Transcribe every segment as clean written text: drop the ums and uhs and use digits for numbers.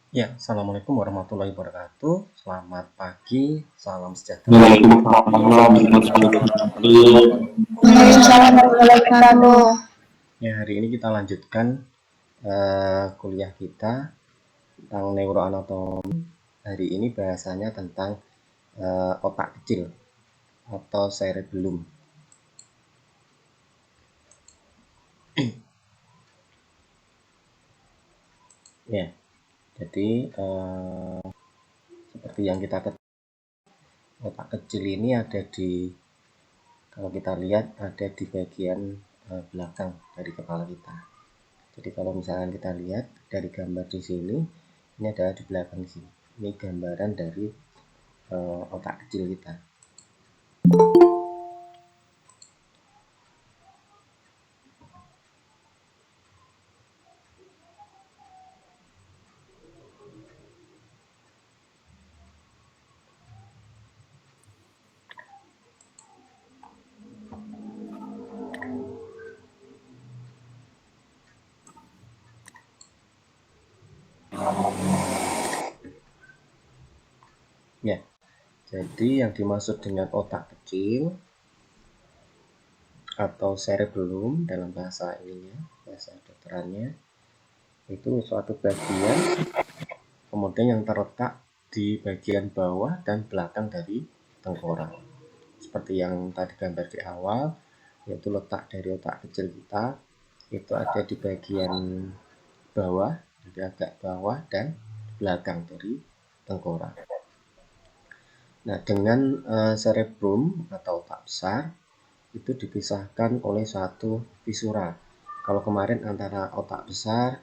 Ya, Assalamualaikum warahmatullahi wabarakatuh. Selamat pagi, salam sejahtera. Waalaikumsalam warahmatullahi wabarakatuh. Waalaikumsalam warahmatullahi wabarakatuh. Ya, hari ini kita lanjutkan kuliah kita tentang neuroanatomi. Hari ini bahasanya tentang otak kecil atau cerebellum. Ya, jadi seperti yang kita ketahui, otak kecil ini ada di, kalau kita lihat, ada di bagian belakang dari kepala kita. Jadi kalau misalnya kita lihat dari gambar di sini, ini ada di belakang sini. Ini gambaran dari otak kecil kita. Ya, jadi yang dimaksud dengan otak kecil atau cerebellum dalam bahasa ininya, bahasa dokterannya, itu suatu bagian kemudian yang terletak di bagian bawah dan belakang dari tengkorak. Seperti yang tadi gambar di awal, yaitu letak dari otak kecil kita itu ada di bagian bawah, jadi agak bawah dan belakang dari tengkorak. Nah, dengan cerebrum atau otak besar itu dipisahkan oleh satu visura. Kalau kemarin antara otak besar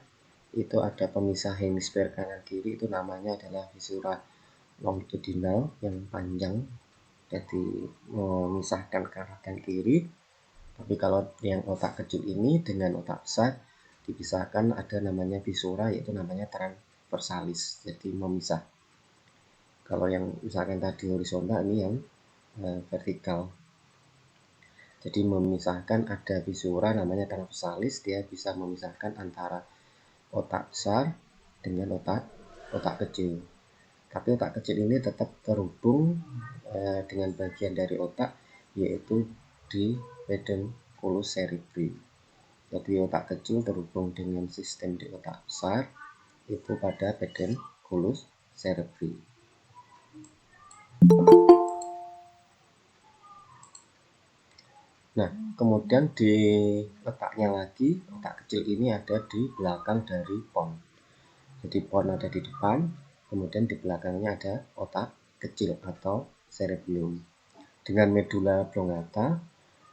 itu ada pemisah hemisfer kanan kiri, itu namanya adalah visura longitudinal yang panjang, jadi memisahkan kanan dan kiri. Tapi kalau yang otak kecil ini dengan otak besar dipisahkan, ada namanya visura, yaitu namanya transversalis, jadi memisah. Kalau yang misalkan tadi horizontal, ini yang vertikal. Jadi memisahkan, ada visura namanya transversalis, dia bisa memisahkan antara otak besar dengan otak kecil. Tapi otak kecil ini tetap terhubung dengan bagian dari otak, yaitu di pedunculus cerebri. Jadi otak kecil terhubung dengan sistem di otak besar itu pada pedunculus cerebri. Nah, kemudian di letaknya lagi, otak kecil ini ada di belakang dari pons. Jadi pons ada di depan, kemudian di belakangnya ada otak kecil atau cerebellum. Dengan medula oblongata,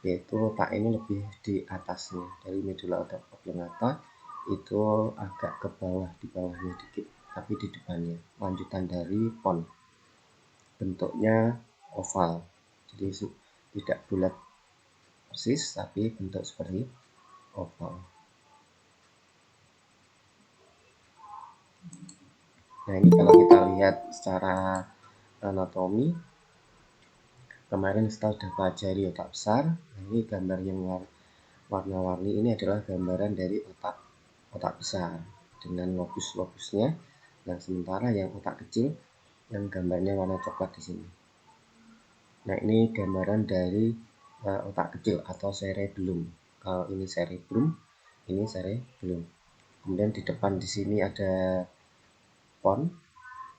yaitu otak ini lebih di atasnya. Dari medula oblongata itu agak ke bawah, di bawahnya dikit, tapi di depannya. Lanjutan dari pons. Bentuknya oval, jadi tidak bulat persis, tapi bentuk seperti oval. Nah, ini kalau kita lihat secara anatomi, kemarin kita sudah pelajari otak besar. Nah, ini gambar yang warna-warni ini adalah gambaran dari otak besar dengan lobus-lobusnya. Nah, sementara yang otak kecil yang gambarnya warna coklat di sini. Nah, ini gambaran dari otak kecil atau cerebellum. Kalau ini cerebrum, ini cerebellum. Kemudian di depan di sini ada pons,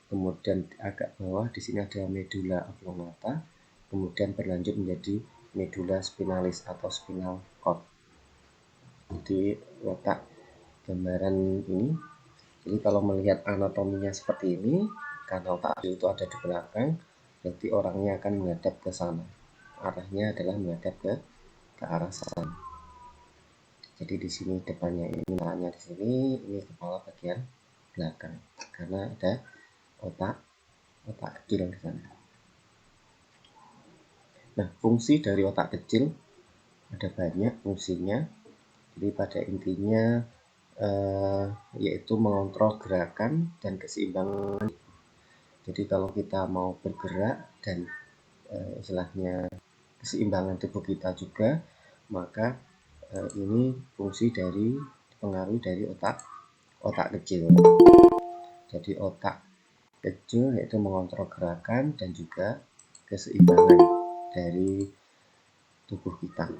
kemudian agak bawah di sini ada medula oblongata, kemudian berlanjut menjadi medula spinalis atau spinal cord. Jadi letak gambaran ini. Jadi kalau melihat anatominya seperti ini, karena otak itu ada di belakang, berarti orangnya akan menghadap ke sana. Arahnya adalah menghadap ke arah sana. Jadi di sini depannya ini, matanya di sini, ini kepala bagian belakang, karena ada otak kecil di sana. Nah, fungsi dari otak kecil ada banyak fungsinya. Jadi pada intinya yaitu mengontrol gerakan dan keseimbangan. Jadi kalau kita mau bergerak dan istilahnya keseimbangan tubuh kita juga, maka ini fungsi dari pengaruh dari otak kecil. Jadi otak kecil yaitu mengontrol gerakan dan juga keseimbangan dari tubuh kita.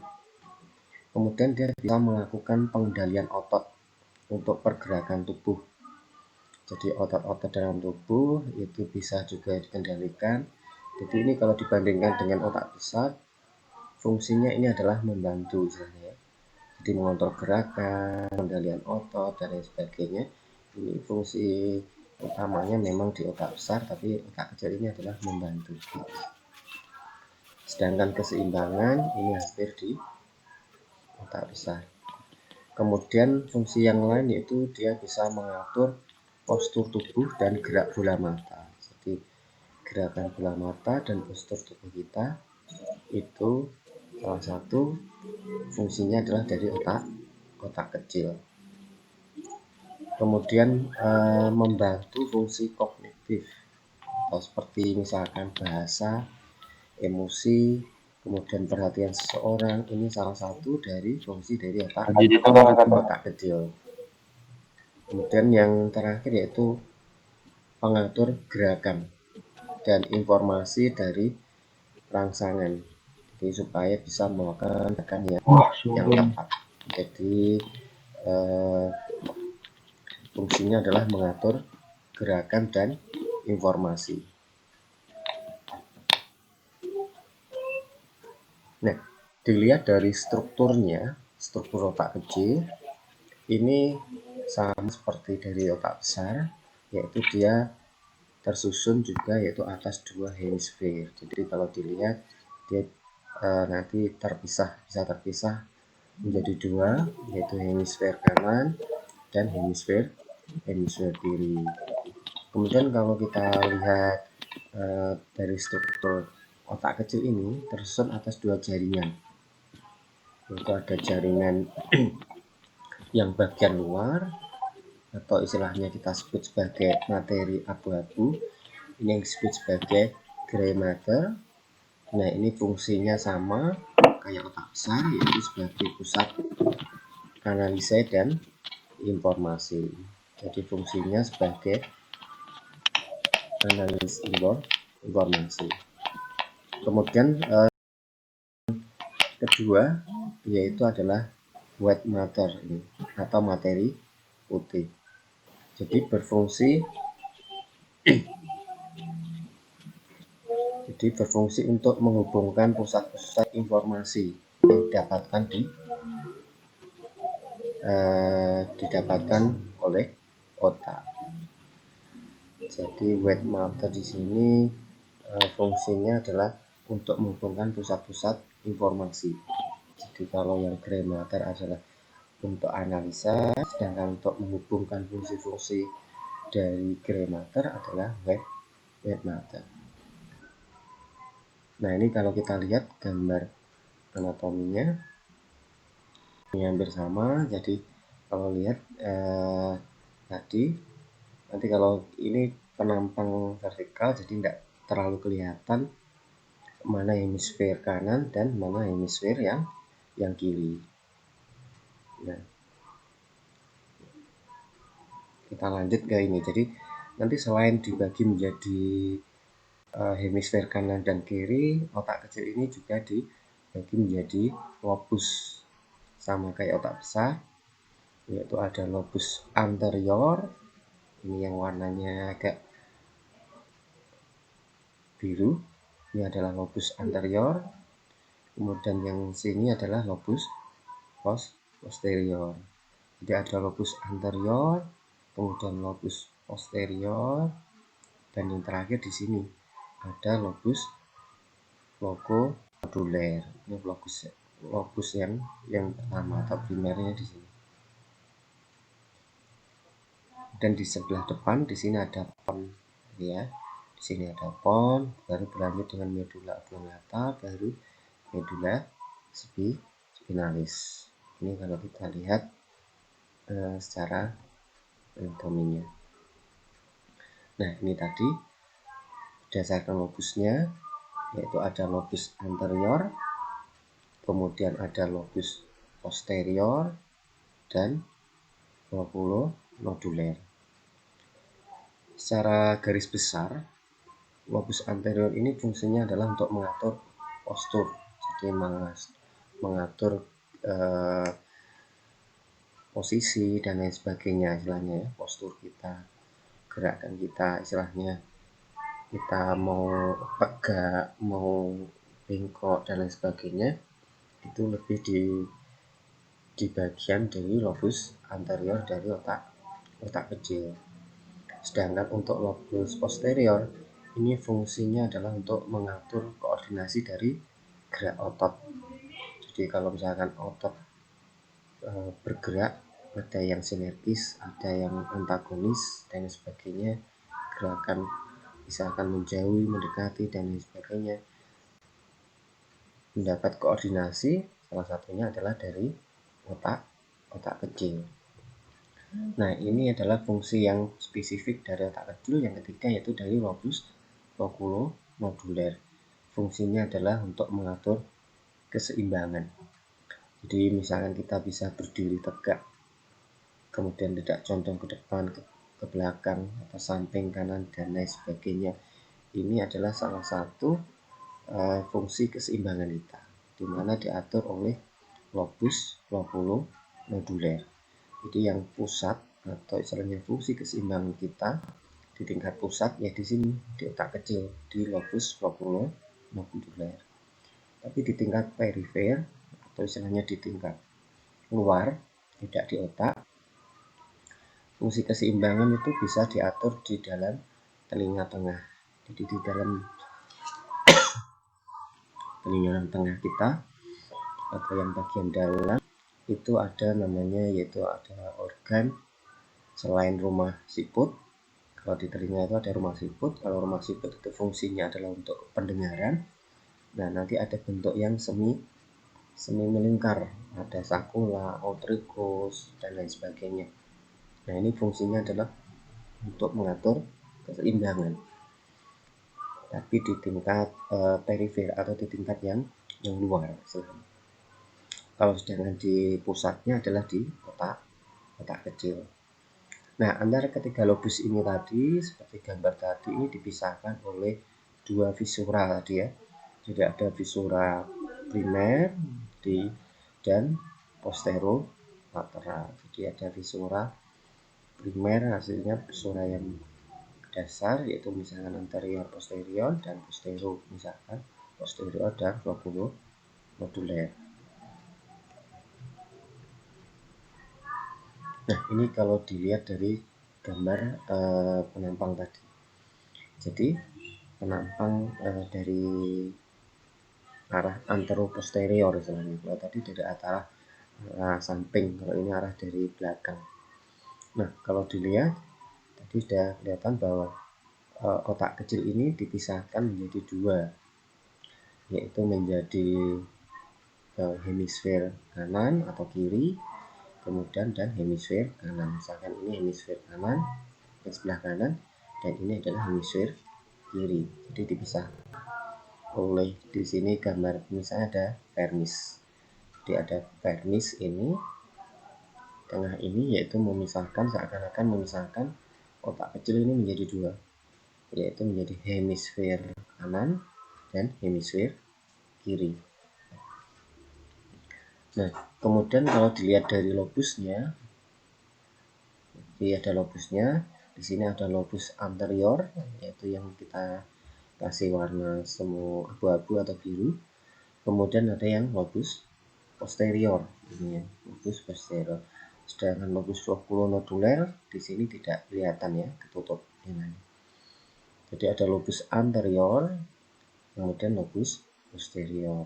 Kemudian dia bisa melakukan pengendalian otot untuk pergerakan tubuh. Jadi otot-otot dalam tubuh itu bisa juga dikendalikan. Jadi ini kalau dibandingkan dengan otak besar, fungsinya ini adalah membantu misalnya. Jadi mengontrol gerakan, pengendalian otot dan lain sebagainya. Ini fungsi utamanya memang di otak besar, tapi otak kecil ini adalah membantu. Sedangkan keseimbangan ini hampir di otak besar. Kemudian fungsi yang lain yaitu dia bisa mengatur postur tubuh dan gerak bola mata. Jadi gerakan bola mata dan postur tubuh kita itu salah satu fungsinya adalah dari otak kecil. Kemudian membantu fungsi kognitif atau seperti misalkan bahasa, emosi, kemudian perhatian seseorang, ini salah satu dari fungsi dari otak kecil. Kemudian yang terakhir yaitu pengatur gerakan dan informasi dari rangsangan, jadi supaya bisa melakukan gerakan yang tepat. Jadi fungsinya adalah mengatur gerakan dan informasi. Nah, dilihat dari strukturnya, struktur otak kecil ini sama seperti dari otak besar, yaitu dia tersusun juga yaitu atas dua hemisfer. Jadi kalau dilihat dia nanti bisa terpisah menjadi dua, yaitu hemisfer kanan dan hemisfer kiri. Kemudian kalau kita lihat dari struktur otak kecil ini tersusun atas dua jaringan, yaitu ada jaringan yang bagian luar atau istilahnya kita sebut sebagai materi abu-abu, ini yang disebut sebagai gray matter. Nah, ini fungsinya sama kayak otak besar, yaitu sebagai pusat analisa dan informasi. Jadi fungsinya sebagai analis informasi. Kemudian kedua yaitu adalah white matter ini atau materi putih. Jadi berfungsi untuk menghubungkan pusat-pusat informasi yang didapatkan oleh otak. Jadi white matter di sini fungsinya adalah untuk menghubungkan pusat-pusat informasi. Jadi kalau yang gray matter adalah untuk analisa, sedangkan untuk menghubungkan fungsi-fungsi dari gray matter adalah white matter. Nah, ini kalau kita lihat gambar anatominya ini hampir sama. Jadi kalau lihat tadi nanti kalau ini penampang vertikal, jadi tidak terlalu kelihatan mana hemisfer kanan dan mana hemisfer yang kiri. Nah, kita lanjut ke ini. Jadi nanti selain dibagi menjadi hemisfer kanan dan kiri, otak kecil ini juga dibagi menjadi lobus, sama kayak otak besar, yaitu ada lobus anterior, ini yang warnanya agak biru, ini adalah lobus anterior. Kemudian yang sini adalah lobus posterior. Jadi ada lobus anterior, kemudian lobus posterior, dan yang terakhir di sini ada lobus locomodular. Ini lobus yang pertama atau primernya di sini. Dan di sebelah depan di sini ada pon, ya. Di sini ada pon, baru berlanjut dengan medula oblongata, baru medula spinalis. Ini kalau kita lihat secara anatominya. Nah, ini tadi berdasarkan lobusnya, yaitu ada lobus anterior, kemudian ada lobus posterior, dan loculonodular. secara garis besar, lobus anterior ini fungsinya adalah untuk mengatur postur, jadi mengatur posisi dan lain sebagainya, istilahnya ya, postur kita, gerakan kita, istilahnya kita mau tegak, mau bengkok dan lain sebagainya, itu lebih di bagian dari lobus anterior dari otak kecil. Sedangkan untuk lobus posterior ini fungsinya adalah untuk mengatur koordinasi dari gerak otot. Jadi kalau misalkan otot bergerak, ada yang sinergis, ada yang antagonis dan sebagainya, gerakan misalkan menjauhi, mendekati dan lain sebagainya, mendapat koordinasi salah satunya adalah dari otak kecil. Nah, ini adalah fungsi yang spesifik dari otak kecil. Yang ketiga yaitu dari lobus oculonodular. Fungsinya adalah untuk mengatur keseimbangan. Jadi misalkan kita bisa berdiri tegak, kemudian tidak condong ke depan, ke belakang, atau samping, kanan, dan lain sebagainya. Ini adalah salah satu fungsi keseimbangan kita, di mana diatur oleh lobus oculonodular. Jadi yang pusat atau istilahnya fungsi keseimbangan kita di tingkat pusat ya di sini, di otak kecil, di lobus oculonodular. Tapi di tingkat perifer atau istilahnya di tingkat luar, tidak di otak, fungsi keseimbangan itu bisa diatur di dalam telinga tengah. Jadi di dalam telinga tengah kita atau yang bagian dalam itu ada namanya, yaitu ada organ selain rumah siput. Kalau di telinga itu ada rumah siput. Kalau rumah siput itu fungsinya adalah untuk pendengaran. Nah, nanti ada bentuk yang semi melingkar, ada sakula, outricus dan lain sebagainya. Nah, ini fungsinya adalah untuk mengatur keseimbangan, tapi di tingkat perifer atau di tingkat yang luar. Kalau sedangkan di pusatnya adalah di otak kecil. Nah, antara ketiga lobus ini tadi, seperti gambar tadi, ini dipisahkan oleh dua visura tadi ya. Jadi ada visura primer dan posterolateral. Jadi ada visura primer, hasilnya visura yang dasar, yaitu misalkan anterior posterior dan posterior, misalkan posterior dan oculonodular. Nah, ini kalau dilihat dari gambar penampang tadi. Jadi penampang dari arah anteroposterior istilahnya. Kalau tadi dari arah samping, kalau ini arah dari belakang. Nah, kalau dilihat tadi sudah kelihatan bahwa otak kecil ini dipisahkan menjadi dua, yaitu menjadi hemisfer kanan atau kiri, kemudian dan hemisfer kanan. Misalkan ini hemisfer kanan yang sebelah kanan, dan ini adalah hemisfer kiri. Jadi dipisah oleh di sini gambar misalnya ada vermis. Jadi ada vermis ini tengah ini, yaitu memisahkan, seakan-akan memisahkan otak kecil ini menjadi dua, yaitu menjadi hemisfer kanan dan hemisfer kiri. Nah, kemudian kalau dilihat dari lobusnya, jadi ada lobusnya. Di sini ada lobus anterior, yaitu yang kita kasih warna semu abu-abu atau biru. Kemudian ada yang lobus posterior, ini ya, lobus posterior. Sedangkan lobus oculonodular di sini tidak kelihatan ya, ketutup dengan. Jadi ada lobus anterior, kemudian lobus posterior.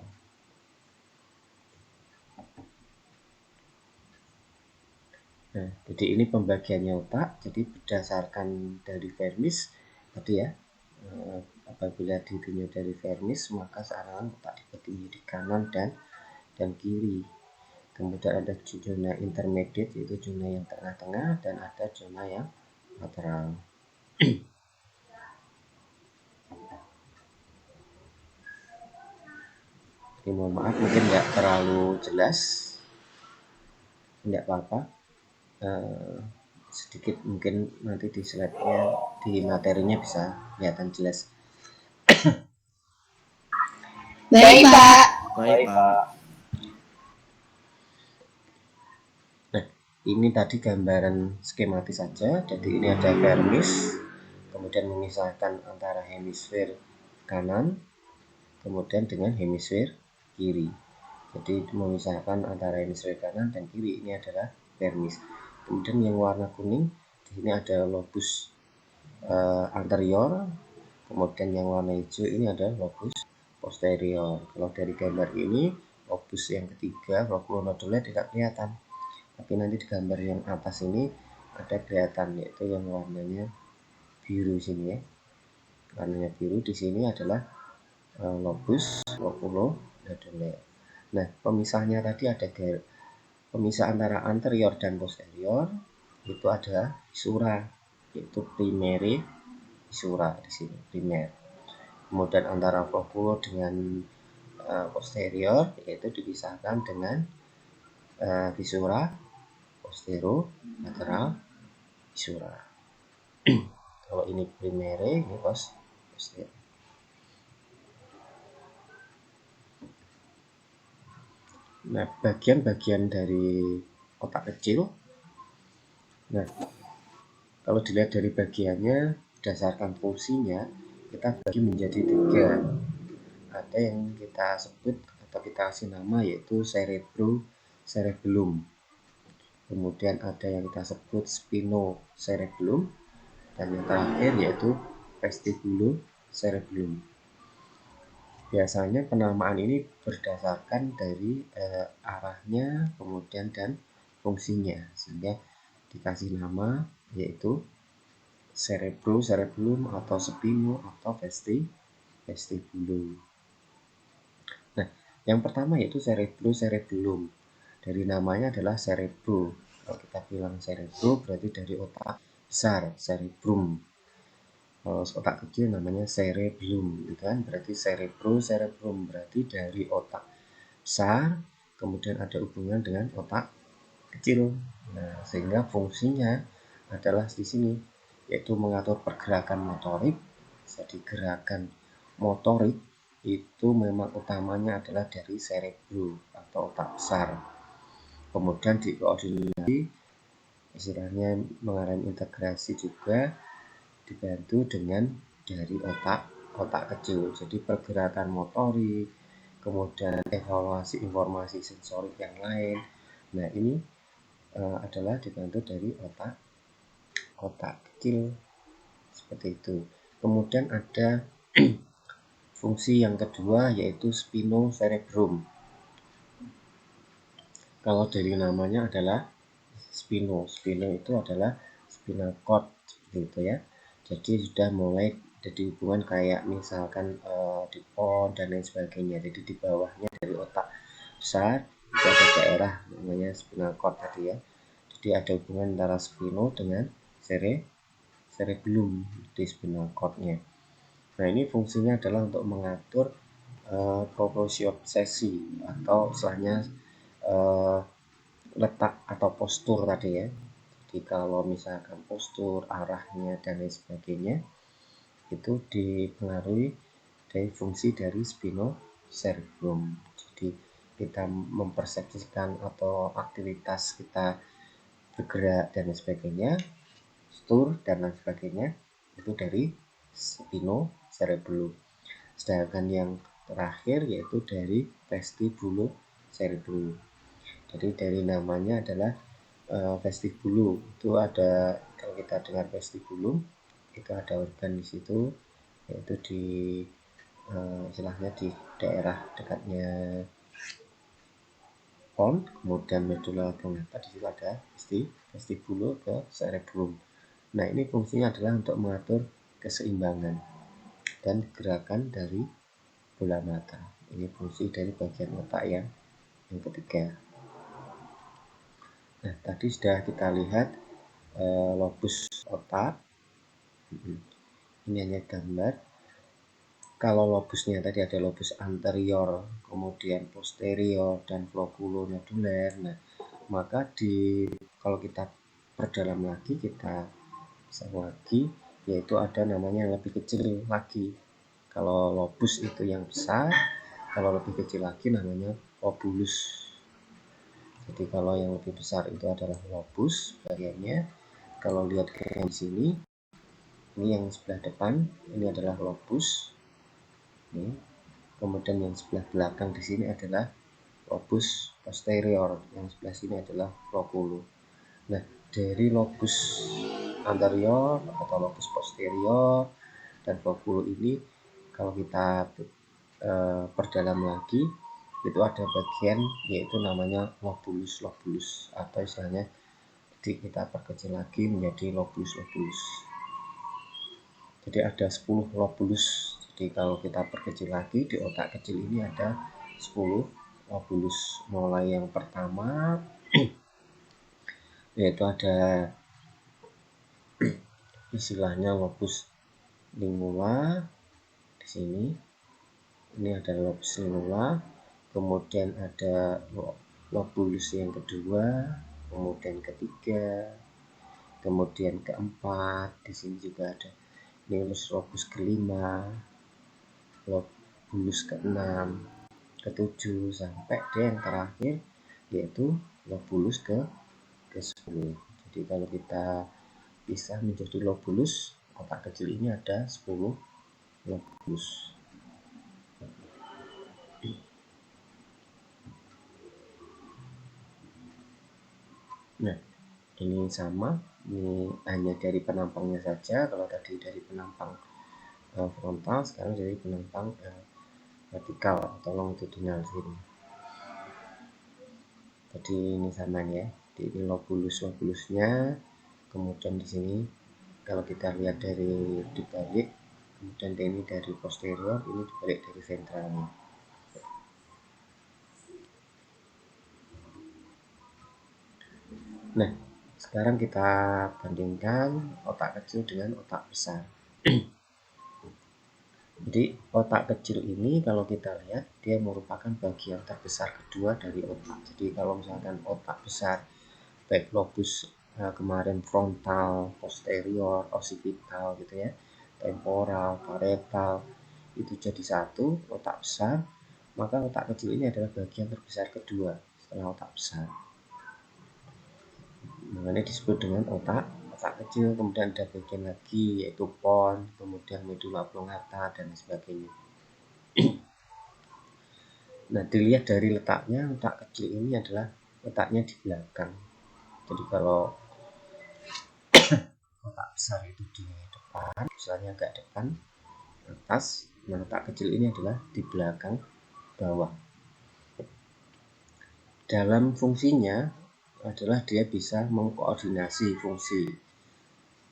Nah, jadi ini pembagiannya otak. Jadi berdasarkan dari vermis tadi ya, apabila dilihat dari vermis, maka seakan otak dibagi menjadi kanan dan kiri. Kemudian ada zona intermediate, yaitu zona yang tengah-tengah, dan ada zona yang lateral. Jadi mohon maaf mungkin nggak terlalu jelas, tidak apa-apa. Sedikit mungkin nanti di slide-nya di materinya bisa kelihatan jelas. Baik, Pak. Baik, Pak. Nah, ini tadi gambaran skematis saja. Jadi ini ada vermis, kemudian memisahkan antara hemisfer kanan, kemudian dengan hemisfer kiri. Jadi memisahkan antara hemisfer kanan dan kiri, ini adalah vermis. Kemudian yang warna kuning, di sini ada lobus anterior, kemudian yang warna hijau ini adalah lobus posterior. Kalau dari gambar ini, lobus yang ketiga, loculonodular tidak kelihatan. Tapi nanti di gambar yang atas ini ada kelihatan, yaitu yang warnanya biru sini ya. Warnanya biru di sini adalah lobus loculonodular. Nah, pemisahnya tadi ada pemisah antara anterior dan posterior, itu ada visura, yaitu primary visura di sini, primer. Kemudian antara flocculo dengan posterior, yaitu dipisahkan dengan visura posterolateral visura. Kalau ini primary, ini posterior. Nah, bagian-bagian dari otak kecil. Nah, kalau dilihat dari bagiannya, berdasarkan fungsinya, kita bagi menjadi 3. Ada yang kita sebut atau kita kasih nama yaitu cerebellum. Kemudian ada yang kita sebut spinocerebellum, dan yang terakhir yaitu vestibulocerebellum. Biasanya penamaan ini berdasarkan dari arahnya, kemudian dan fungsinya, sehingga dikasih nama yaitu cerebellum atau spino atau vestibulo. Nah, yang pertama yaitu cerebellum. Dari namanya adalah cerebro. Kalau kita bilang cerebro berarti dari otak besar, cerebrum. Kalau otak kecil namanya cerebellum, gitu kan? Berarti cerebrum berarti dari otak besar, kemudian ada hubungan dengan otak kecil. Nah, sehingga fungsinya adalah di sini, yaitu mengatur pergerakan motorik. Jadi gerakan motorik itu memang utamanya adalah dari cerebro atau otak besar. Kemudian dikoordinasi, istilahnya mengalami integrasi juga, dibantu dengan dari otak kecil. Jadi pergerakan motorik, kemudian evaluasi informasi sensorik yang lain. Nah, ini adalah dibantu dari otak kecil seperti itu. Kemudian ada fungsi yang kedua yaitu spinocerebrum. Kalau dari namanya adalah spino itu adalah spinal cord seperti itu ya. Jadi sudah mulai jadi hubungan kayak misalkan di pon dan lain sebagainya. Jadi di bawahnya dari otak besar itu ada daerah namanya spinal cord tadi ya. Jadi ada hubungan antara spino dengan cerebellum di spinal cord-nya. Nah, ini fungsinya adalah untuk mengatur propriocepsi atau istilahnya letak atau postur tadi ya. Jadi kalau misalkan postur, arahnya dan lain sebagainya itu dipengaruhi dari fungsi dari spinocerebrum. Jadi kita mempersepsikan atau aktivitas kita bergerak dan lain sebagainya, postur dan lain sebagainya itu dari spinocerebellum. Sedangkan yang terakhir yaitu dari vestibulocerebellum. Jadi dari namanya adalah vestibulo, itu ada, kalau kita dengar vestibulum itu ada organ di situ, yaitu di istilahnya di daerah dekatnya pon, kemudian medulla oblongata, di situ ada vestibulo ke cerebrum. Nah, ini fungsinya adalah untuk mengatur keseimbangan dan gerakan dari bola mata. Ini fungsi dari bagian otak yang ketiga. Nah, tadi sudah kita lihat lobus otak. Ini hanya gambar. Kalau lobusnya tadi ada lobus anterior, kemudian posterior, dan loculonodular. Nah, maka kalau kita perdalam lagi, kita bisa lagi yaitu ada namanya yang lebih kecil lagi. Kalau lobus itu yang besar, kalau lebih kecil lagi namanya lobulus. Jadi kalau yang lebih besar itu adalah lobus bagiannya. Kalau lihat di sini, ini yang sebelah depan ini adalah lobus. Ini. Kemudian yang sebelah belakang di sini adalah lobus posterior, yang sebelah sini adalah lobulus. Nah, dari lobus anterior atau lobus posterior dan lobulus ini kalau kita perdalam lagi itu ada bagian yaitu namanya lobulus atau istilahnya kita perkecil lagi menjadi lobulus. Jadi ada 10 lobulus. Jadi kalau kita perkecil lagi di otak kecil ini ada 10 lobulus. Mulai yang pertama yaitu ada istilahnya lobus lingula di sini. Ini ada lobus lingula, kemudian ada lobulus yang kedua, kemudian ketiga, kemudian keempat. Di sini juga ada lobus kelima, lobulus keenam, ketujuh, sampai yang terakhir yaitu lobulus ke-10. Jadi kalau kita bisa menjadi lobulus, otak kecil ini ada 10 lobulus. Nah, ini sama, ini hanya dari penampangnya saja. Kalau tadi dari penampang frontal, sekarang dari penampang vertikal atau longitudinal sini. Jadi ini sama ya. Jadi ini lobulusnya, kemudian di sini kalau kita lihat dari dibalik, kemudian ini dari posterior, ini dibalik dari ventralnya. Nah, sekarang kita bandingkan otak kecil dengan otak besar. Jadi otak kecil ini kalau kita lihat dia merupakan bagian terbesar kedua dari otak. Jadi kalau misalkan otak besar baik lobus kemarin frontal, posterior, occipital gitu ya, temporal, parietal itu jadi satu otak besar, maka otak kecil ini adalah bagian terbesar kedua setelah otak besar. Makanya disebut dengan otak kecil. Kemudian ada bagian lagi yaitu pons, kemudian medula oblongata dan sebagainya. Nah, dilihat dari letaknya, otak kecil ini adalah letaknya di belakang. Jadi kalau otak besar itu di depan, misalnya agak depan atas, nah otak kecil ini adalah di belakang bawah. Dalam fungsinya adalah dia bisa mengkoordinasi fungsi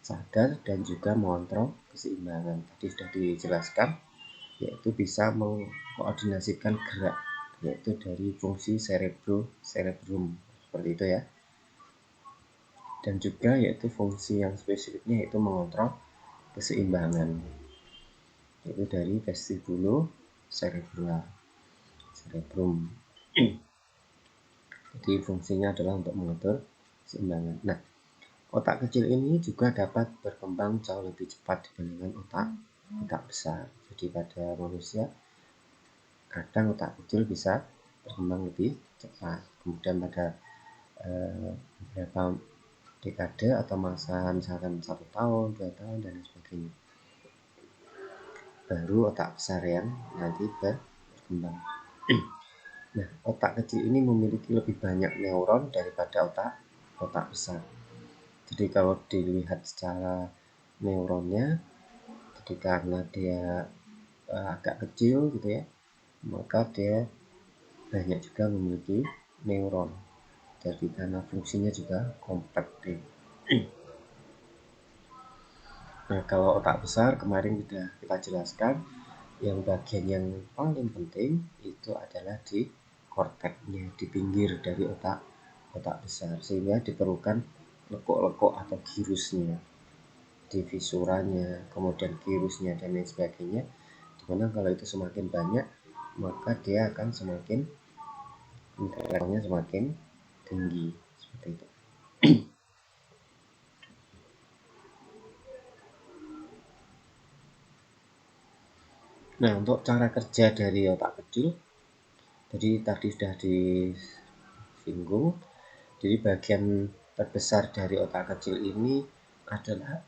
sadar dan juga mengontrol keseimbangan. Tadi sudah dijelaskan, yaitu bisa mengkoordinasikan gerak, yaitu dari fungsi cerebrum seperti itu ya. Dan juga yaitu fungsi yang spesifiknya yaitu mengontrol keseimbangan, yaitu dari vestibulo cerebrum. Jadi fungsinya adalah untuk mengatur keseimbangan. Nah, otak kecil ini juga dapat berkembang jauh lebih cepat dibandingkan otak besar. Jadi pada manusia kadang otak kecil bisa berkembang lebih cepat. Kemudian pada beberapa dekade atau masa misalkan 1 tahun, 2 tahun dan sebagainya, baru otak besar yang nanti berkembang. Nah, otak kecil ini memiliki lebih banyak neuron daripada otak besar. Jadi kalau dilihat secara neuronnya, jadi karena dia agak kecil gitu ya, maka dia banyak juga memiliki neuron. Jadi karena fungsinya juga kompleks. Nah, kalau otak besar kemarin sudah kita jelaskan, yang bagian yang paling penting itu adalah di korteksnya, di pinggir dari otak besar, sehingga diperlukan lekuk-lekuk atau girusnya, di visuranya, kemudian girusnya dan lain sebagainya. Dimana kalau itu semakin banyak, maka dia akan semakin intelektualnya semakin tinggi seperti itu. Nah, untuk cara kerja dari otak kecil, jadi tadi sudah disinggung. Jadi bagian terbesar dari otak kecil ini adalah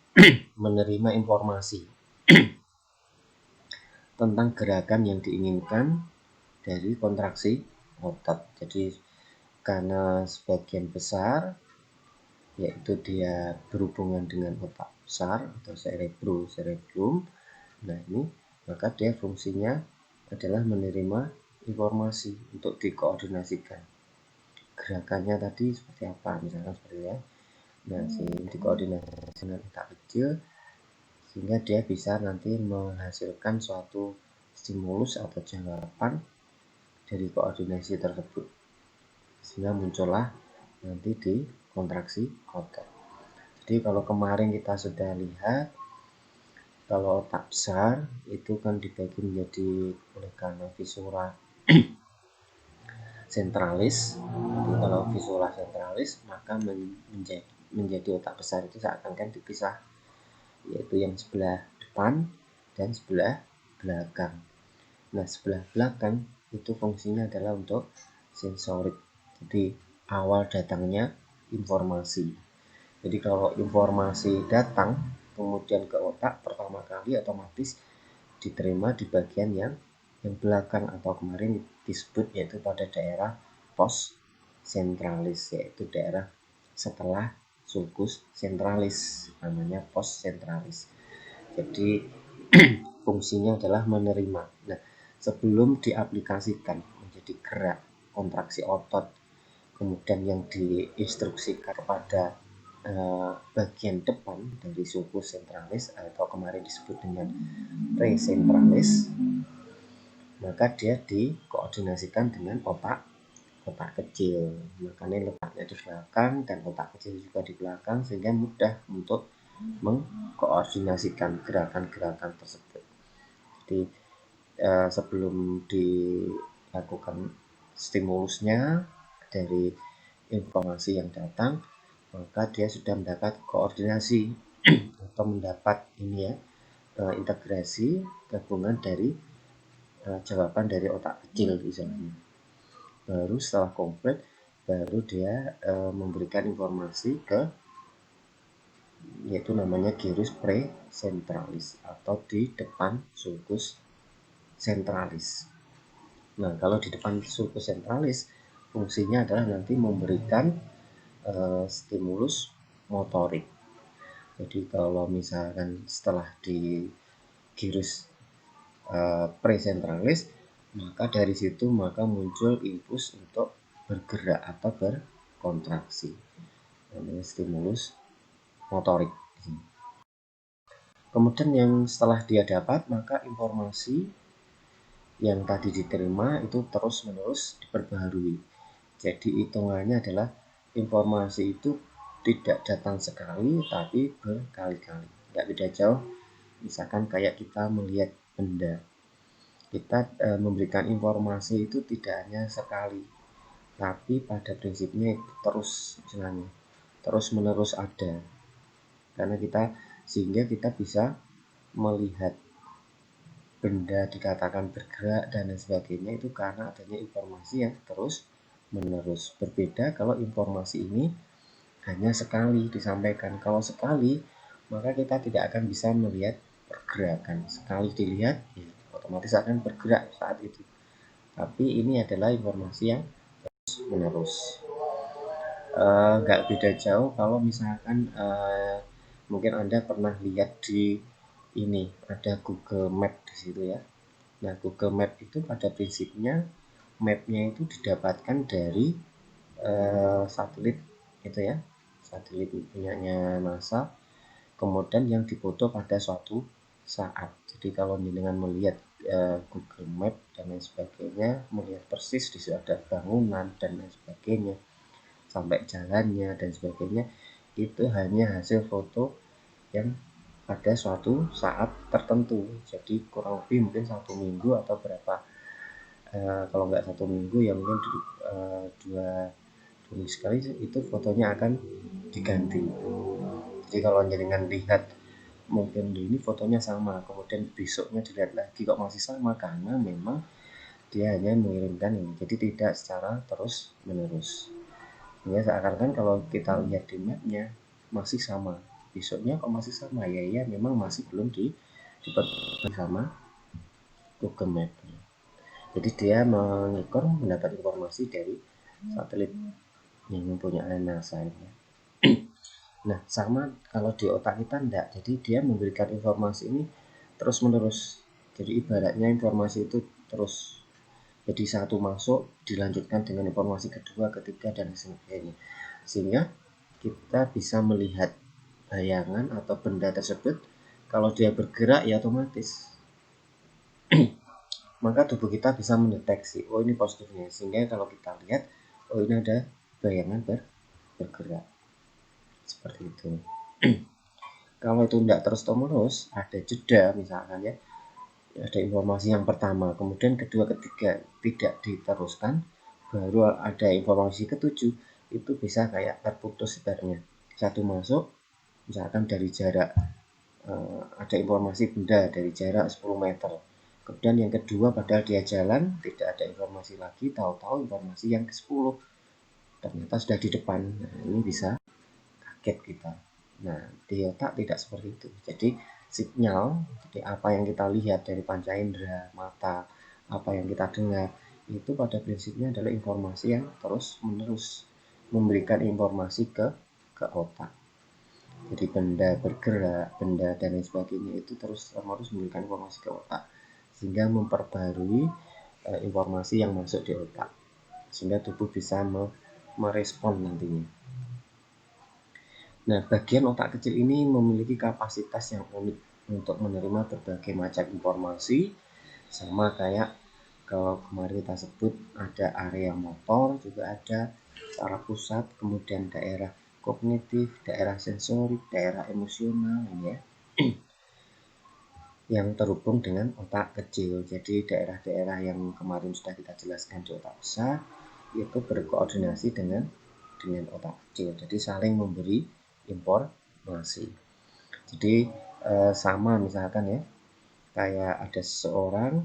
menerima informasi tentang gerakan yang diinginkan dari kontraksi otot. Jadi karena sebagian besar yaitu dia berhubungan dengan otak besar atau cerebrum. Nah, ini maka dia fungsinya adalah menerima informasi untuk dikoordinasikan. Gerakannya tadi seperti apa, misalkan seperti ya. Nah, dikoordinasikan dengan otak kecil sehingga dia bisa nanti menghasilkan suatu stimulus atau jawaban dari koordinasi tersebut, sehingga muncullah nanti di kontraksi otot. Jadi kalau kemarin kita sudah lihat, kalau otak besar itu kan dibagi menjadi oleh karena viscera sentralis. Jadi kalau viscera sentralis maka menjadi otak besar itu seakan-akan dipisah, yaitu yang sebelah depan dan sebelah belakang. Nah, sebelah belakang itu fungsinya adalah untuk sensorik. Jadi awal datangnya informasi. Jadi kalau informasi datang kemudian ke otak pertama kali otomatis diterima di bagian yang belakang atau kemarin disebut yaitu pada daerah post sentralis, yaitu daerah setelah sulcus sentralis, namanya post sentralis. Jadi fungsinya adalah menerima. Nah, sebelum diaplikasikan menjadi gerak kontraksi otot, kemudian yang diinstruksikan kepada bagian depan dari sulcus sentralis atau kemarin disebut dengan presentralis, maka dia dikoordinasikan dengan otak kecil. Makanya letaknya di belakang dan otak kecil juga di belakang, sehingga mudah untuk mengkoordinasikan gerakan-gerakan tersebut. Jadi sebelum dilakukan stimulusnya dari informasi yang datang, maka dia sudah mendapat koordinasi atau mendapat integrasi gabungan dari jawaban dari otak kecil misalnya. Baru setelah komplit, baru dia memberikan informasi ke yaitu namanya gyrus presentralis atau di depan sulcus sentralis. Nah, kalau di depan sulcus sentralis fungsinya adalah nanti memberikan stimulus motorik. Jadi kalau misalkan setelah di gyrus presentralis, maka dari situ maka muncul impuls untuk bergerak atau berkontraksi, namanya stimulus motorik. Kemudian yang setelah dia dapat, maka informasi yang tadi diterima itu terus-menerus diperbaharui. Jadi hitungannya adalah informasi itu tidak datang sekali tapi berkali-kali. Nggak beda jauh, misalkan kayak kita melihat benda. Kita memberikan informasi itu tidak hanya sekali, tapi pada prinsipnya itu terus, misalnya terus-menerus ada. Karena sehingga kita bisa melihat benda dikatakan bergerak dan lain sebagainya itu karena adanya informasi yang terus menerus. Berbeda kalau informasi ini hanya sekali disampaikan. Kalau sekali, maka kita tidak akan bisa melihat pergerakan. Sekali dilihat, ya, otomatis akan bergerak saat itu. Tapi ini adalah informasi yang terus menerus. Nggak beda jauh kalau misalkan mungkin Anda pernah lihat di ini ada Google Map di situ ya. Nah, Google Map itu pada prinsipnya mapnya itu didapatkan dari satelit itu ya, satelit punyanya NASA, kemudian yang difoto pada suatu saat. Jadi kalau dengan melihat Google Map dan lain sebagainya, melihat persis di situ ada bangunan dan lain sebagainya, sampai jalannya dan sebagainya, itu hanya hasil foto yang pada suatu saat tertentu. Jadi kurang lebih mungkin 1 minggu atau berapa, kalau nggak 1 minggu ya mungkin 2 minggu sekali itu fotonya akan diganti. Jadi kalau dengan lihat mungkin ini fotonya sama, kemudian besoknya dilihat lagi kok masih sama, karena memang dia hanya mengirimkan ini, jadi tidak secara terus menerus. Ya seakan-akan kalau kita lihat di mapnya masih sama, besoknya kok masih sama, ya memang masih belum diperbaiki sama Google Map. Jadi dia mendapat informasi dari satelit yang mempunyai NASA ini. Nah sama kalau di otak kita enggak, jadi dia memberikan informasi ini terus menerus, jadi ibaratnya informasi itu terus, jadi satu masuk dilanjutkan dengan informasi kedua, ketiga, dan sebagainya, sehingga kita bisa melihat bayangan atau benda tersebut. Kalau dia bergerak ya otomatis maka tubuh kita bisa mendeteksi, oh ini positifnya, sehingga kalau kita lihat, oh ini ada bayangan bergerak, seperti itu. Kalau itu tidak terus menerus, ada jeda misalkan ya, ada informasi yang pertama, kemudian kedua, ketiga tidak diteruskan, baru ada informasi ketujuh, itu bisa kayak terputus ibaratnya. Satu masuk misalkan dari jarak ada informasi benda dari jarak 10 meter, kemudian yang kedua padahal dia jalan tidak ada informasi lagi, tahu-tahu informasi yang ke-10 ternyata sudah di depan. Nah ini bisa kaget kita. Nah di otak tidak seperti itu, jadi sinyal, jadi apa yang kita lihat dari panca indera mata, apa yang kita dengar, itu pada prinsipnya adalah informasi yang terus menerus memberikan informasi ke otak. Jadi benda bergerak, benda dan lain sebagainya itu terus menerus memberikan informasi ke otak, sehingga memperbarui informasi yang masuk di otak, sehingga tubuh bisa merespon nantinya. Nah, bagian otak kecil ini memiliki kapasitas yang unik untuk menerima berbagai macam informasi, sama kayak kalau kemarin kita sebut ada area motor, juga ada saraf pusat, kemudian daerah kognitif, daerah sensorik, daerah emosional ya, yang terhubung dengan otak kecil. Jadi daerah-daerah yang kemarin sudah kita jelaskan di otak besar itu berkoordinasi dengan otak kecil, jadi saling memberi informasi. Jadi sama misalkan ya, kayak ada seseorang,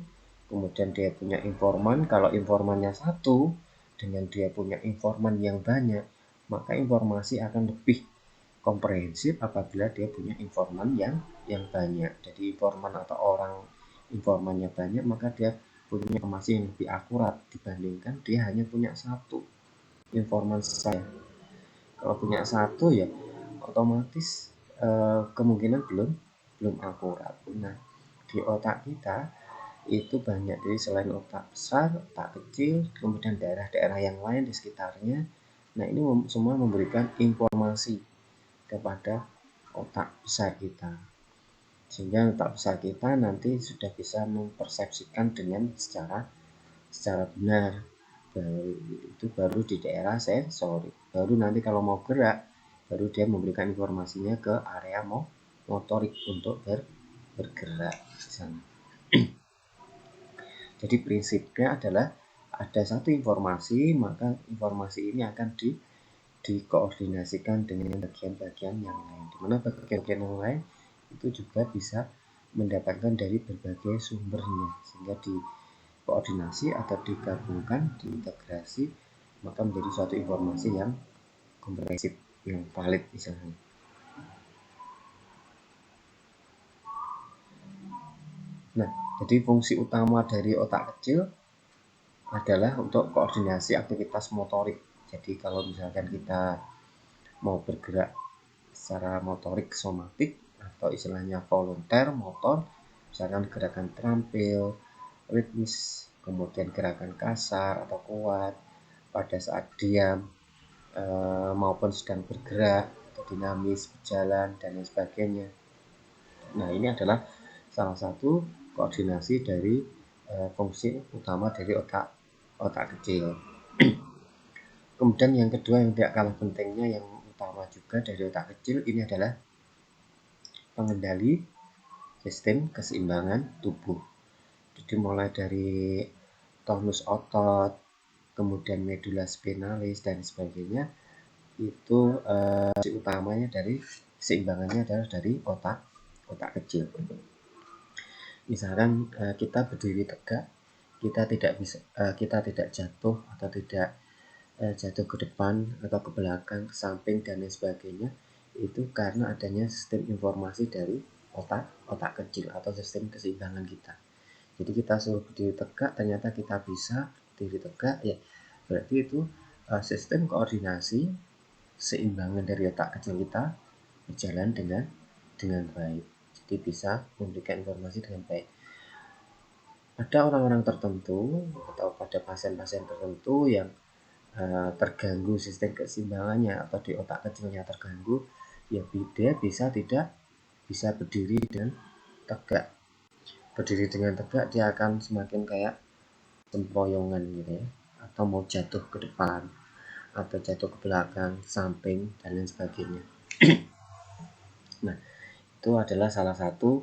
kemudian dia punya informan, kalau informannya satu dengan dia punya informan yang banyak, maka informasi akan lebih komprehensif apabila dia punya informan yang banyak. Jadi informan atau orang informannya banyak, maka dia punya informasi yang lebih akurat dibandingkan dia hanya punya satu informan saja. Kalau punya satu ya otomatis kemungkinan belum akurat. Nah di otak kita itu banyak, jadi selain otak besar, otak kecil, kemudian daerah-daerah yang lain di sekitarnya. Nah ini semua memberikan informasi kepada otak besar kita, sehingga otak besar kita nanti sudah bisa mempersepsikan dengan secara benar. Itu baru di daerah sensorik, baru nanti kalau mau gerak, baru dia memberikan informasinya ke area motorik untuk bergerak di sana. Jadi prinsipnya adalah ada satu informasi, maka informasi ini akan dikoordinasikan dengan bagian-bagian yang lain, di mana bagian-bagian yang lain itu juga bisa mendapatkan dari berbagai sumbernya, sehingga dikoordinasi atau digabungkan, diintegrasi, maka menjadi suatu informasi yang komprehensif, yang valid misalnya. Nah, jadi fungsi utama dari otak kecil adalah untuk koordinasi aktivitas motorik. Jadi kalau misalkan kita mau bergerak secara motorik somatik atau istilahnya volunteer motor, misalkan gerakan terampil, ritmis, kemudian gerakan kasar atau kuat pada saat diam maupun sedang bergerak atau dinamis, berjalan dan lain sebagainya. Nah ini adalah salah satu koordinasi dari fungsi utama dari otak kecil. Kemudian yang kedua yang tidak kalah pentingnya, yang utama juga dari otak kecil ini adalah pengendali sistem keseimbangan tubuh. Jadi mulai dari tonus otot, kemudian medula spinalis dan sebagainya, itu utamanya dari keseimbangannya adalah dari otak otak kecil. Misalkan kita berdiri tegak, kita tidak jatuh atau tidak jatuh ke depan atau ke belakang, ke samping dan lain sebagainya, itu karena adanya sistem informasi dari otak kecil atau sistem keseimbangan kita. Jadi kita suruh berdiri tegak, ternyata kita bisa berdiri tegak, ya berarti itu sistem koordinasi seimbangan dari otak kecil kita berjalan dengan baik. Jadi bisa memberikan informasi dengan baik. Ada orang-orang tertentu atau pada pasien-pasien tertentu yang terganggu sistem keseimbangannya atau di otak kecilnya terganggu, ya dia tidak bisa berdiri dengan tegak. Berdiri dengan tegak dia akan semakin kayak sempoyongan gitu ya, atau mau jatuh ke depan atau jatuh ke belakang, samping dan lain sebagainya. Nah, itu adalah salah satu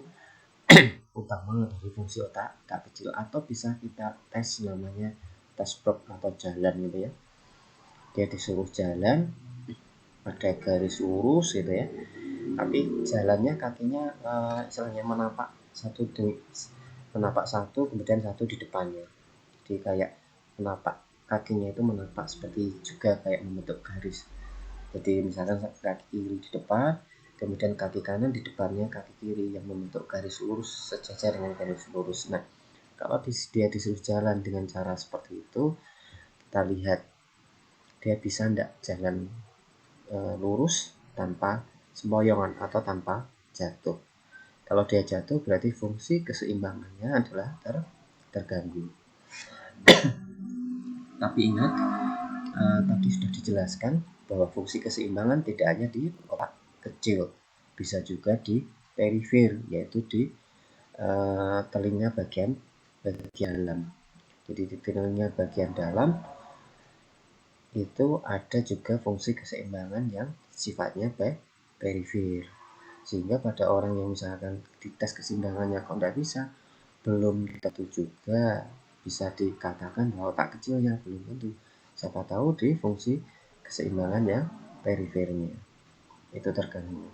utama dari fungsi otak kecil, atau bisa kita tes namanya tes prop atau jalan gitu ya. Dia disuruh jalan pada garis lurus gitu ya, tapi jalannya kakinya istilahnya menapak satu kemudian satu di depannya, jadi kayak menapak kakinya itu menapak seperti juga kayak membentuk garis. Jadi misalkan kaki kiri di depan, kemudian kaki kanan di depannya kaki kiri yang membentuk garis lurus sejajar dengan garis lurus. Nah, kalau dia disuruh jalan dengan cara seperti itu, kita lihat dia bisa enggak jalan lurus tanpa sempoyongan atau tanpa jatuh. Kalau dia jatuh berarti fungsi keseimbangannya adalah terganggu. Tapi ingat, tadi sudah dijelaskan bahwa fungsi keseimbangan tidak hanya di otak kecil, bisa juga di perifer, yaitu di telinga bagian dalam. Jadi di telinga bagian dalam itu ada juga fungsi keseimbangan yang sifatnya perifer. Sehingga pada orang yang misalkan dites keseimbangannya kok tidak bisa, belum tentu juga bisa dikatakan bahwa otak kecilnya, belum tentu. Siapa tahu di fungsi keseimbangan yang perifernya itu terganggu.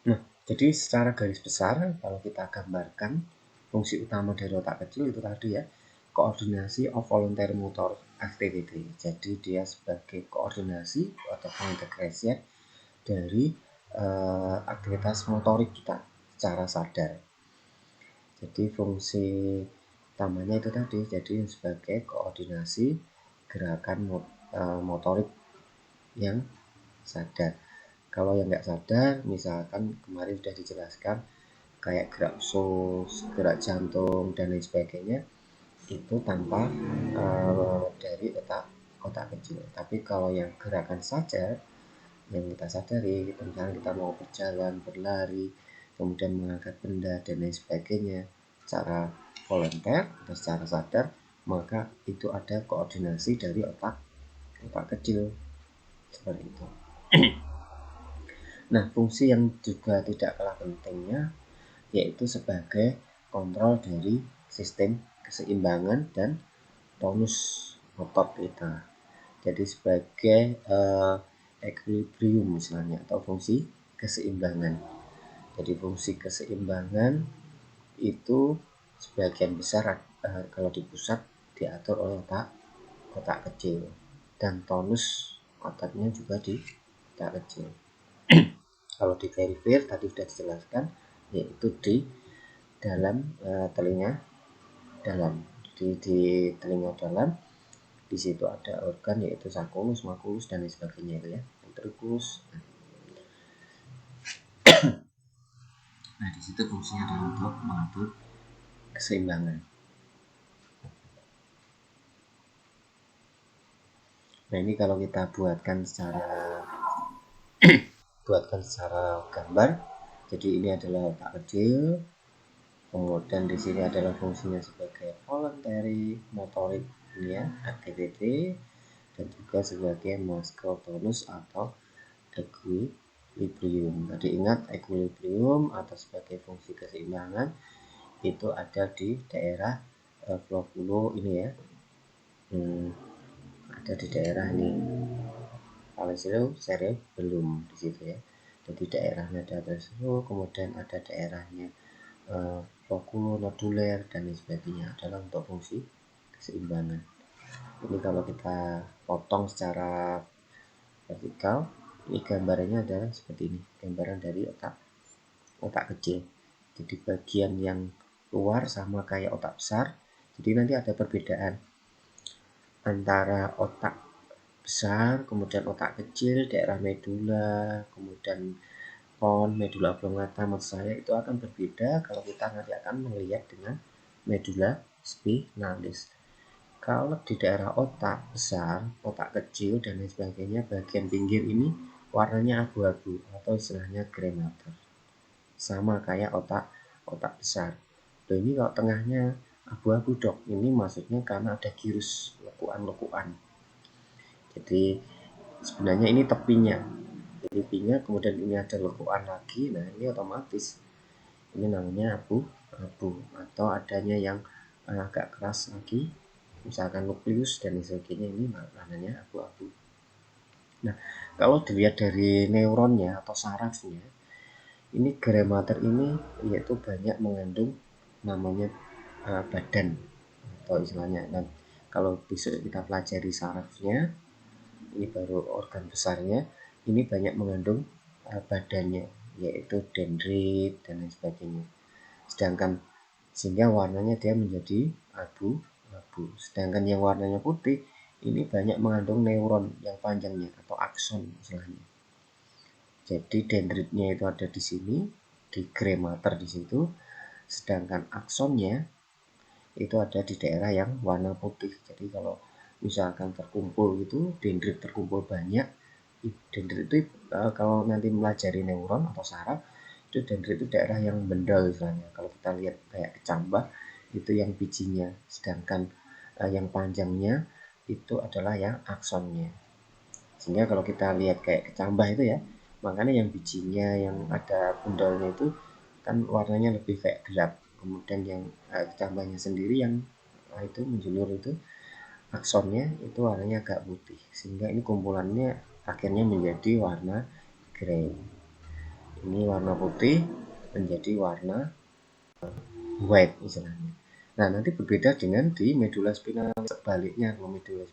Nah, jadi secara garis besar kalau kita gambarkan fungsi utama dari otak kecil itu tadi ya, koordinasi of voluntary motor activity. Jadi dia sebagai koordinasi atau pengintegrasian dari aktivitas motorik kita secara sadar. Jadi fungsi utamanya itu tadi, jadi sebagai koordinasi gerakan motorik yang sadar. Kalau yang nggak sadar, misalkan kemarin sudah dijelaskan kayak gerak usus, gerak jantung dan lain sebagainya, itu tanpa dari otak kecil. Tapi kalau yang gerakan sadar, yang kita sadari, misalnya kita mau berjalan, berlari, kemudian mengangkat benda dan lain sebagainya secara volunteer atau secara sadar, maka itu ada koordinasi dari otak kecil seperti itu. Nah, fungsi yang juga tidak kalah pentingnya yaitu sebagai kontrol dari sistem keseimbangan dan tonus otot kita. Jadi sebagai equilibrium misalnya, atau fungsi keseimbangan. Jadi fungsi keseimbangan itu sebagian besar kalau di pusat diatur oleh otak kecil, dan tonus ototnya juga di otak kecil. Kalau di perifer tadi sudah dijelaskan, yaitu di dalam telinga dalam. Di telinga dalam, di situ ada organ yaitu sakulus, makulus dan lain sebagainya itu ya, ventriculus. Nah, di situ fungsinya adalah untuk mengatur keseimbangan. Nah, ini kalau kita buatkan secara gambar. Jadi ini adalah otak kecil, kemudian di sini adalah fungsinya sebagai voluntary motoric ya, activity, dan juga sebagai muscle tonus atau equilibrium. Tadi ingat, equilibrium atau sebagai fungsi keseimbangan itu ada di daerah flow ini ya, ada di daerah ini. Kalau belum di situ ya. Jadi daerahnya ada slow, kemudian ada daerahnya flow noduler dan lain sebagainya, adalah untuk fungsi keseimbangan. Ini kalau kita potong secara vertikal, ini gambarannya adalah seperti ini, gambaran dari otak kecil. Jadi bagian yang luar sama kayak otak besar, jadi nanti ada perbedaan antara otak besar, kemudian otak kecil, daerah medula, kemudian medula oblongata, maksud saya itu akan berbeda kalau kita nanti akan melihat dengan medula spinalis. Kalau di daerah otak besar, otak kecil dan lain sebagainya, bagian pinggir ini warnanya abu-abu atau istilahnya gray matter, sama kayak otak besar. Loh, ini kalau tengahnya abu-abu dok, ini maksudnya karena ada girus, lekuan-lekuan. Jadi sebenarnya ini tepinya, jadi tepinya, kemudian ini ada lekuan lagi. Nah ini otomatis ini namanya abu-abu, atau adanya yang agak keras lagi, misalkan nukleus dan sebagainya, ini namanya abu-abu. Nah kalau dilihat dari neuronnya atau sarafnya, ini gray matter ini yaitu banyak mengandung namanya badan atau istilahnya. Dan kalau besok kita pelajari sarafnya, ini baru organ besarnya, ini banyak mengandung badannya, yaitu dendrit dan lain sebagainya. Sedangkan sehingga warnanya dia menjadi abu-abu. Sedangkan yang warnanya putih ini banyak mengandung neuron yang panjangnya atau akson istilahnya. Jadi dendritnya itu ada di sini, di gray matter di situ, sedangkan aksonnya itu ada di daerah yang warna putih. Jadi kalau misalkan terkumpul itu dendrit terkumpul banyak, dendrit itu kalau nanti melajari neuron atau saraf, itu dendrit itu daerah yang bendal misalnya. Kalau kita lihat kayak kecambah itu yang bijinya, sedangkan yang panjangnya itu adalah yang aksonnya. Sehingga kalau kita lihat kayak kecambah itu ya, makanya yang bijinya yang ada bendalnya itu kan warnanya lebih kayak gelap. Kemudian yang kecambahnya sendiri yang itu menjulur itu aksonnya itu warnanya agak putih, sehingga ini kumpulannya akhirnya menjadi warna grey. Ini warna putih menjadi warna white istilahnya. Nah nanti berbeda dengan di medula spinalis, sebaliknya. Kalau medula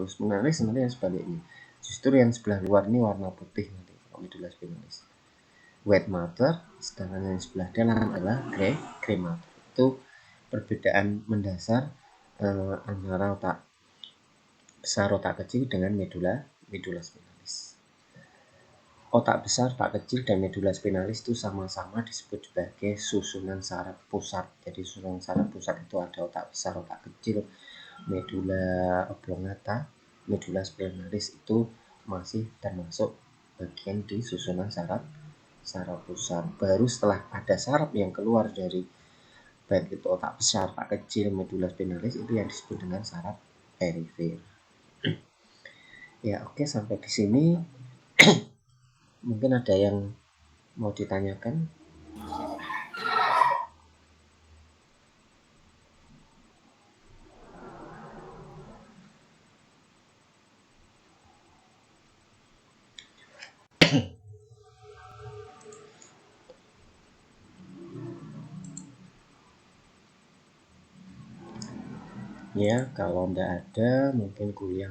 spinalis sebenarnya yang sebaliknya, justru yang sebelah luar ini warna putih nanti kalau medula spinalis, white matter, sedangkan yang sebelah dalam adalah gray matter. Itu perbedaan mendasar antara otak besar, otak kecil dengan medula spinalis. Otak besar, otak kecil, dan medula spinalis itu sama-sama disebut sebagai susunan saraf pusat. Jadi susunan saraf pusat itu ada otak besar, otak kecil, medula oblongata, medula spinalis itu masih termasuk bagian di susunan saraf pusat. Baru setelah ada saraf yang keluar dari baik itu otak besar, otak kecil, medula spinalis, itu yang disebut dengan saraf perifer. Ya oke, sampai di sini mungkin ada yang mau ditanyakan. Ya kalau tidak ada, mungkin kuliah